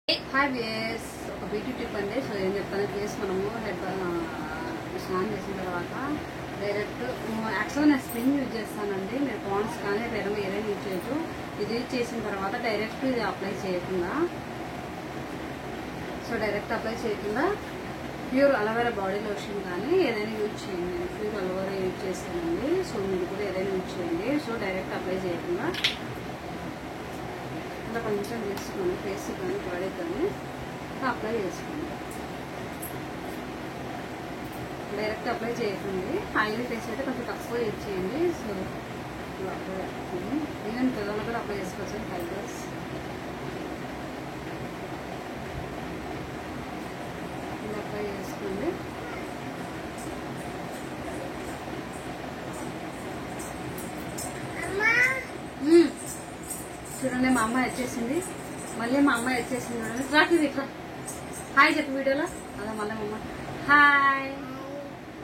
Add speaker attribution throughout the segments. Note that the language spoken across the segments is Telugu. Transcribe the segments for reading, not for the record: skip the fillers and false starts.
Speaker 1: హాయ్ వేస్ ఒక బ్యూటీ టిప్ అండి. సో ఏం చెప్తాను, ఫేస్ మనము హెడ్ స్నానం చేసిన తర్వాత డైరెక్ట్ యాక్చువల్గా నేను స్ప్రింగ్ యూజ్ చేస్తానండి. మీరు పాండ్స్ కానీ వేరే ఏదైనా యూజ్ చేయొచ్చు. ఇది యూజ్ చేసిన తర్వాత డైరెక్ట్ ఇది అప్లై చేయకుండా ప్యూర్ అలోవెరా బాడీ లోషన్ కానీ ఏదైనా యూజ్ చేయండి. నేను ప్యూర్ అలోవెరా యూజ్ చేస్తానండి. సో మీరు కూడా ఏదైనా యూజ్ చేయండి. సో డైరెక్ట్ అప్లై చేయకుండా ఇలా కొంచెం చేసుకోండి, ఫేస్ కానీ బాడీ కానీ అప్లై చేసుకోండి. డైరెక్ట్ అప్లై చేయకండి. ఆయిల్ ఫేస్ అయితే కొంచెం తక్కువ యూజ్ చేయండి. సో ఇలా అప్లై అవుతుంది. ఈవెన్ పిల్లలు కూడా అప్లై చేసుకోవచ్చు. ఫైబర్స్ ఇలా అప్లై చేసుకోండి. చూడండి, మా అమ్మాయి వచ్చేసింది. మళ్ళీ మా అమ్మాయి వచ్చేసింది. రాకి ఇట్లా హాయ్ చెప్పు వీడియోలో. అదే మళ్ళీ మా అమ్మ హాయ్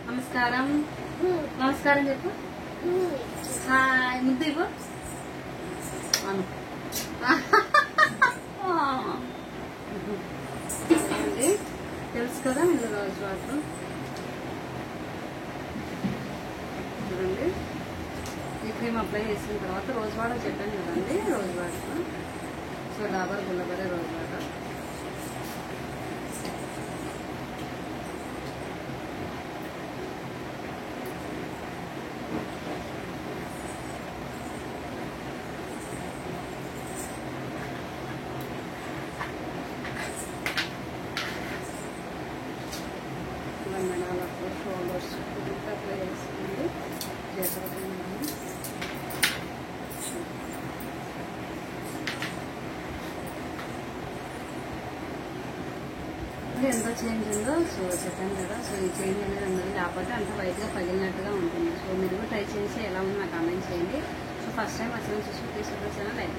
Speaker 1: నమస్కారం నమస్కారం చెప్పు. హాయ్ ముద్దు ఇవ్వు అను. తెలుసు కదా మీరు రోజు వాటర్ చూడండి. ఈ క్రీమ్ అప్లై చేసిన తర్వాత రోజ్ వాటర్ చెప్పాను కదండి. Rose water so Dabur Gulabari rose water మెడాలకు షోల్డర్స్ అప్లై చేసుకోండి. ఎంత చేంజ్ ఉందో సో చెప్పాను కదా. సో ఈ చేంజ్ అనేది ఉన్నది, లేకపోతే అంత వైట్గా పగిలినట్టుగా ఉంటుంది. సో మీరు ట్రై చేసి ఎలా ఉందో నాకు కామెంట్ చేయండి. సో ఫస్ట్ టైం వచ్చిన చూసి తీసుకొచ్చాను లైక్